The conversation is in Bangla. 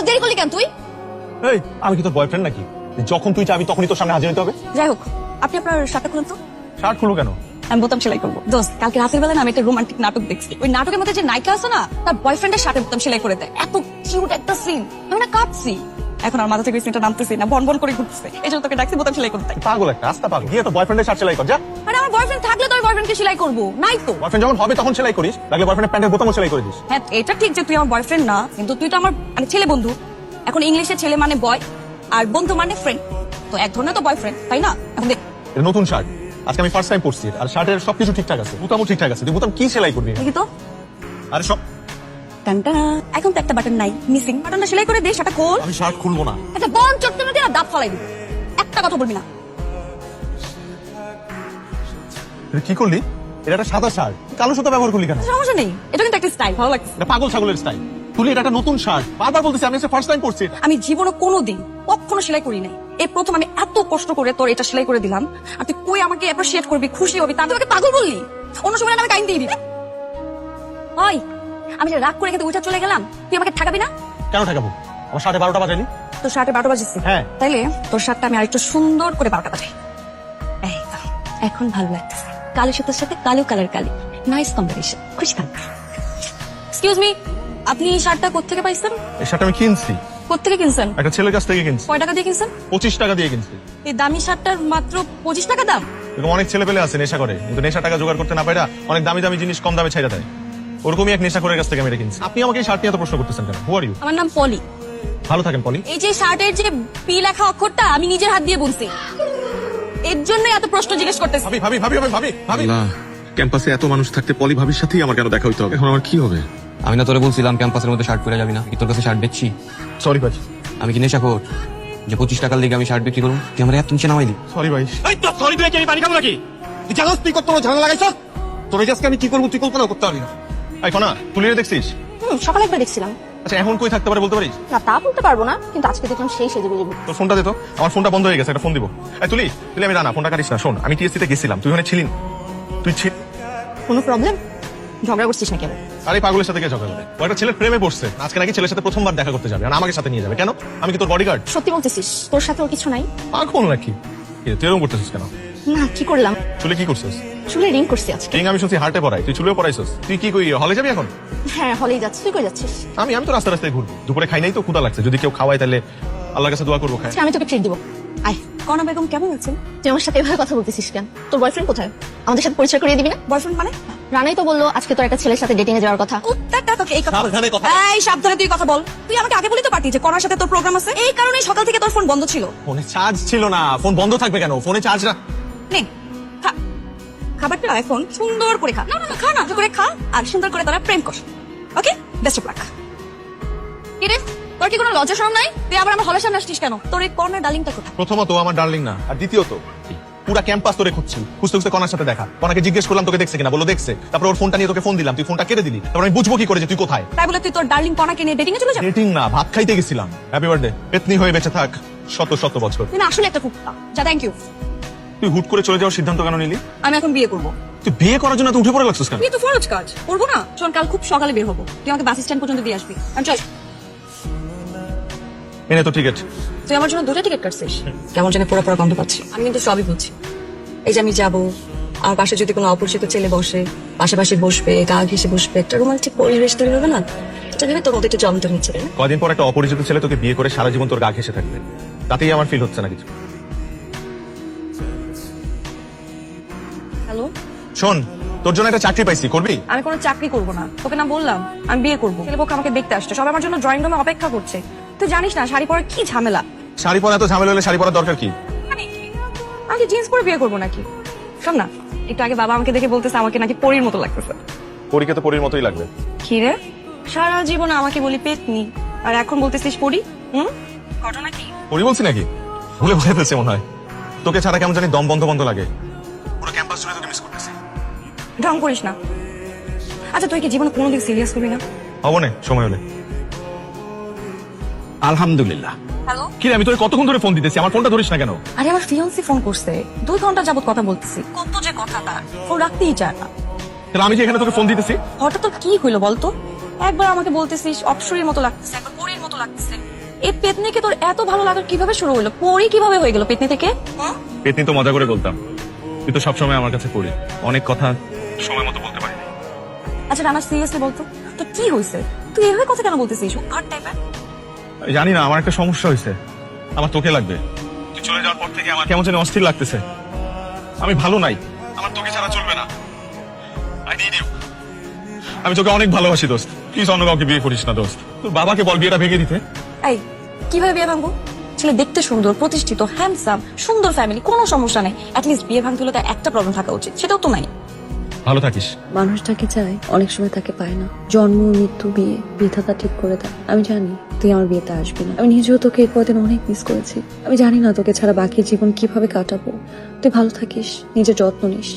এত দেরি করলি কেন তুই? এই আমি কি তোর বয়ফ্রেন্ড নাকি? যখন তুই চাবি তখনই তোর সামনে হাজির হতে হবে? যাই হোক, আপনি আপনার শার্টটা খুলুন তো। শার্ট খুলো কেন? আমি বোতাম সেলাই করবো। দোস্ত, কালকে রাতের বেলা না আমি একটা রোমান্টিক নাটক দেখছি। ওই নাটকের মধ্যে যে নায়িকা আছে না, তার বয়ফ্রেন্ডের শার্টের বোতাম সেলাই করে দেয়। এত কিউট একটা সিন, আমি না কাঁদছি। এখন আর মাথা থেকে সিনটা নামতেছি না, বন বন করে ঘুরতেছে। এই জন্য তোকে ডাকছি বোতাম সেলাই করতে। পাগল একটা, আস্তা পাগল। গিয়ে তো বয়ফ্রেন্ডের শার্ট সেলাই কর যা। আরে আমার বয়ফ্রেন্ড থাকলে তো আমি বয়ফ্রেন্ডকে সেলাই করবো, নাই তো। বয়ফ্রেন্ড যখন হবে তখন সেলাই করিস, লাগলে বয়ফ্রেন্ডের প্যান্টের বোতামও সেলাই করে দিস। হ্যাঁ, এটা ঠিক যে তুই আমার বয়ফ্রেন্ড না, কিন্তু তুই তো আমার মানে ছেলে বন্ধু। এখন ইংলিশে ছেলে মানে বয় আর বন্ধু মানে ফ্রেন্ড, তো এক ধরনের তো বয়ফ্রেন্ড, তাই না? এখন দেখ, এটা নতুন শার্ট, আজকে আমি ফার্স্ট টাইম পরছি। আর শার্টের সবকিছু ঠিকঠাক আছে, বোতামও ঠিকঠাক আছে। তুই বোতাম কি সেলাই করবি? দেখি তো। আরে সব টানটানা, এখন তো একটা বাটন নাই, মিসিং। বাটনটা সেলাই করে দে, সেটা খোল। আমি শার্ট খুলবো না। আচ্ছা, বল চটকে না দিয়ে দাঁত ফালাই দিবি, একটা কথা বলবি না। তুই কি করলি? এটা একটা সাদা শার্ট, কালো সুতা ব্যবহার করলি কেন? সমস্যা নেই, এটা কিন্তু একটা স্টাইল, ভালো লাগছে। এটা পাগল ছাগলের স্টাইল। তুই এটা একটা নতুন শার্ট, বারবার বলতেছি আমি ফার্স্ট টাইম পরছি। আমি জীবনে কোনোদিন কখনো সেলাই করি নাই, এই প্রথম আমি এত কষ্ট করে তোর এটা সেলাই করে দিলাম। আর তুই কই আমাকে অ্যাপ্রিশিয়েট করবি, খুশি হবি, তার তোকে পাগল বললি? অন্য সময় না আমি টাইম দিয়ে দিবি। ওই, আমি যে রাগ করে কিন্তু উঠে চলে গেলাম, তুই আমাকে ঠকাবি না? কেন ঠেকাবো? আমার 12:30 বাজাইলি। তোর শার্টে 12 বাজেছে? হ্যাঁ। তাইলে তোর শার্টটা আমি আরেকটু সুন্দর করে 12টা বাজাই। এই তো, এখন ভালো লাগতেছে। কালো সুতোর সাথে কালো কালার কালি, নাইস কম্বিনেশন। খুশি থাক। এক্সকিউজ মি, আপনি এই শার্টটা কোত্থেকে পাইছেন? এই শার্ট আমি কিনছি, কোত্থেকে কিনছেন? একটা ছেলের কাছ থেকে কিনছি। কয় টাকা দিয়ে কিনছেন? 25 টাকা দিয়ে কিনছি। এই দামি শার্টটার মাত্র 25 টাকা দাম? এরকম অনেক ছেলে পেলে আছে নেশা করে, কিন্তু নেশা টাকা জোগাড় করতে না পারে অনেক দামি দামি জিনিস কম দামে ছাইড়া দেয়। ওরকমই এক নেশা করে কাছ থেকে আমি এটা কিনছি। আপনি আমাকে এই শার্ট নিয়ে এত প্রশ্ন করতেছেন কেন? হু আর ইউ? আমার নাম পলি। ভালো থাকেন পলি। এই যে শার্টের যে পি লেখা অক্ষরটা আমি নিজের হাত দিয়ে বুনছি, এর জন্য এত প্রশ্ন জিজ্ঞেস করতেছি। ভাবি ভাবি ভাবি ভাবি ভাবি আল্লাহ, ক্যাম্পাসে এত মানুষ থাকতে পলি ভাবির সাথেই আমার কেন দেখা হইতে হবে? এখন আমার কি হবে? আমি না তোরে বলছিলাম ক্যাম্পাসের মধ্যে শার্ট পরে যাবি না, তোর কাছে শার্ট বেচছি? সরি ভাই, আমি কি নেশা কর যে 25 টাকার লিগে আমি শার্ট বিক্রি করবো? তুই আমার এত নিচে নামাইলি। সরি ভাই। এই তো সরি তুই কি আমি পানি খাবো নাকি? তুই জানোস তুই কত ঝামেলা লাগাইছস? তোর আজকে আমি কি করবো তুই কল্পনা করতে পারবি না। এই কোনা তুলে দেখছিস? সকালে একবার দেখছিলাম। আচ্ছা এখন কই থাকতে পারে বলতে পারিস? না, তা বলতে পারবো না, কিন্তু আজকে দেখলাম সেই সেজে গুজে ঘুরছে। তোর ফোনটা দে তো, আমার ফোনটা বন্ধ হয়ে গেছে, একটা ফোন দিব। এই তুলি তুলি, আমি রানা, ফোনটা কাটিস না। শোন, আমি টিএসসি তে গেছিলাম, তুই ওখানে ছিলি না। তুই ছিল। কোনো প্রবলেম? ঝগড়া করছিস না কেন? আরে পাগলের সাথে কে ঝগড়া করে? ও একটা ছেলের প্রেমে পড়ছে, আজকে নাকি ছেলের সাথে প্রথমবার দেখা করতে যাবে, আর আমাকে সাথে নিয়ে যাবে। কেন? আমি কি তোর বডিগার্ড? সত্যি বলতেছিস তোর সাথে ওর কিছু নাই? পাগল নাকি? তুই এরকম করতেছিস কেন? না, কি করলাম? চুলে কি করছিস? চুলে রিং করছি আজকে। রিং আমি শুনছি হার্টে পড়াই, তুই চুলেও পড়াইছিস। তুই কি কই হলে যাবি এখন? হ্যাঁ, হলেই যাচ্ছি। তুই কই যাচ্ছিস? আমি তো রাস্তা রাস্তায় ঘুরবো, দুপুরে খাই নাই তো, ক্ষুধা লাগছে। যদি কেউ খাওয়ায় তাহলে আল্লাহর কাছে দোয়া করবো খাই। আচ্ছা, আমি তোকে ট্রিট দিব। আয়। কনা বেগম কেমন আছেন? তুই আমার সাথে এভাবে কথা বলতেছিস কেন? তোর বয়ফ্রেন্ড কোথায়? আমাদের সাথে পরিচয় করিয়ে দিবি না? বয়ফ্রেন্ড মানে? রানাই তো বললো আজকে তোর একটা ছেলের সাথে ডেটিং এ যাওয়ার কথা। কুত্তাটা তোকে এই কথা বল। সাবধানে কথা। এই সাবধানে তুই কথা বল। তুই আমাকে আগে বলি তো পারতি যে কনার সাথে তোর প্রোগ্রাম আছে। এই কারণে সকাল থেকে তোর ফোন বন্ধ ছিল। ফোনে চার্জ ছিল না। ফোন বন্ধ থাকবে কেন? ফোনে চার্জ না। নে, খা। খাবারটা এখন সুন্দর করে খা। না না না, খা না, করে খা আর সুন্দর করে তোরা প্রেম কর। ওকে, বেস্ট অফ লাক। কি রে, তোর কি কোনো লজ্জা শরম নাই? তুই আবার আমার হলের সামনে আসছিস কেন? তোর এই কর্নার ডার্লিংটা কোথায়? প্রথমত ও আমার ডার্লিং না, আর দ্বিতীয়ত পুরা ক্যাম্পাস তোরে খুঁজছি। খুঁজতে খুঁজতে কনার সাথে দেখা। কনাকে জিজ্ঞেস করলাম তোকে দেখছে কিনা, বললো দেখছে। তারপর ওর ফোনটা নিয়ে তোকে ফোন দিলাম, তুই ফোনটা কেটে দিলি। তারপর আমি বুঝবো কি করে যে তুই কোথায়? তাই বলে তুই তোর ডার্লিং কনাকে নিয়ে ডেটিং এ চলে যাবি? ডেটিং না, ভাত খাইতে গেছিলাম। Happy birthday. পেতনি হয়ে বেঁচে থাক শত শত বছর। তুই না আসলে একটা কুত্তা। যা, থ্যাংক ইউ। তুই হুট করে চলে যাওয়ার সিদ্ধান্ত কেন নিলি? আমি এখন বিয়ে করবো। তুই বিয়ে করার জন্য তুই উঠে পড়ে লাগছিস কেন? বিয়ে তো ফরজ কাজ, করবো না? শোন, কাল খুব সকালে বের হবো, তুই আমাকে বাস স্ট্যান্ড পর্যন্ত দিয়ে আসবি। আমি চল। এনে তো টিকিট। তুই আমার জন্য 2টা টিকিট কাটছিস? কেমন জানি পোড়া পোড়া গন্ধ পাচ্ছি। আমি কিন্তু সবই বুঝছি। এই যে আমি যাবো, আর পাশে যদি কোনো অপরিচিত ছেলে বসে, পাশাপাশি বসবে, গা ঘেসে বসবে, একটা রোমান্টিক পরিবেশ তৈরি হবে না? এটা ভেবে তোর মধ্যে একটু জমটা নিচ্ছে। কদিন পর একটা অপরিচিত ছেলে তোকে বিয়ে করে সারা জীবন তোর গা ঘেসে থাকবে, তাতেই আমার ফিল হচ্ছে না কিছু। হ্যালো, শোন, তোর জন্য একটা চাকরি পাইছি, করবি? আমি কোনো চাকরি করবো না, তোকে না বললাম আমি বিয়ে করবো। ছেলেপক্ষ আমাকে দেখতে আসছে, সবাই আমার জন্য ড্রয়িং রুমে অপেক্ষা করছে। তুই জানিস না শাড়ি পরার কি ঝামেলা? শাড়ি পরা এত ঝামেলা হলে শাড়ি পরার দরকার কি? আমি জিন্স পরে বিয়ে করবো নাকি? শোন না, একটু আগে বাবা আমাকে দেখে বলতেছে আমাকে নাকি পরীর মতো লাগতেছে। পরীকে তো পরীর মতোই লাগবে। কি রে, সারা জীবন আমাকে বলি পেতনি, আর এখন বলতেছিস পরী? ঘটনা কি? পরী বলছি নাকি? ভুলে ভুলে ফেলছে মনে হয়। তোকে ছাড়া কেমন জানি দম বন্ধ বন্ধ লাগে। পুরো ক্যাম্পাস জুড়ে তোকে মিস করতেছি। ঢং করিস না। আচ্ছা, তুই কি জীবনে কোনোদিন সিরিয়াস করবি না? হবো না, সময় হলে। আলহামদুলিল্লাহ। হ্যালো, কি রে, আমি তোর কতক্ষণ ধরে ফোন দিতেছি, আমার ফোনটা ধরিস না কেন? আরে আমার ফিয়ান্সি ফোন করছে, 2 ঘন্টা যাবত কথা বলতেছি। কত যে কথা তার, ফোন রাখতেই চায় না। তাহলে আমি যে এখানে তোকে ফোন দিতেছি? হঠাৎ তোর কি হইলো বলতো? একবার আমাকে বলতেছিস অপসরীর মতো লাগতেছে, একবার পরীর মতো লাগতেছে। এই পেতনিকে তোর এত ভালো লাগার কিভাবে শুরু হলো? পরি কিভাবে হয়ে গেল পেতনি থেকে? পেতনি তো মজা করে বলতাম, তুই তো সবসময় আমার কাছে পড়ি, অনেক কথা সময় মতো বলতে পারি। আচ্ছা রানা, সিরিয়াসলি বলতো তো কি হয়েছে? তুই এভাবে কথা কেন বলতেছিস? আর টাইপের আমি জানি না, আমার একটা সমস্যা হয়েছে, আমার তোকে লাগবে। তুই চলে যাওয়ার পর থেকে আমার কেমন যেন অস্থির লাগতেছে। আমি ভালো নাই, আমার তোকে ছাড়া চলবে না। I need you. আমি তোকে অনেক ভালোবাসি দোস্ত, প্লিজ অন্য কাউকে বিয়ে করিস না দোস্ত। তোর বাবাকে বল বিয়েটা ভেঙে দিতে। এই কিভাবে বিয়ে ভাঙবো? ছেলে দেখতে সুন্দর, প্রতিষ্ঠিত, হ্যান্ডসাম, সুন্দর ফ্যামিলি, কোনো সমস্যা নাই। অ্যাটলিস্ট বিয়ে ভাঙতে হলে তার একটা প্রবলেম থাকা উচিত, সেটাও তো নাই। ভালো থাকিস। মানুষ তাকে চায়, অনেক সময় তাকে পায় না। জন্ম, মৃত্যু, বিয়ে বিধাতা ঠিক করে দেয়। আমি জানি তুই আমার বিয়েতে আসবি না। আমি নিজেও তোকে এই কদিন অনেক মিস করেছি। আমি জানি না তোকে ছাড়া বাকি জীবন কিভাবে কাটাবো। তুই ভালো থাকিস, নিজের যত্ন নিস।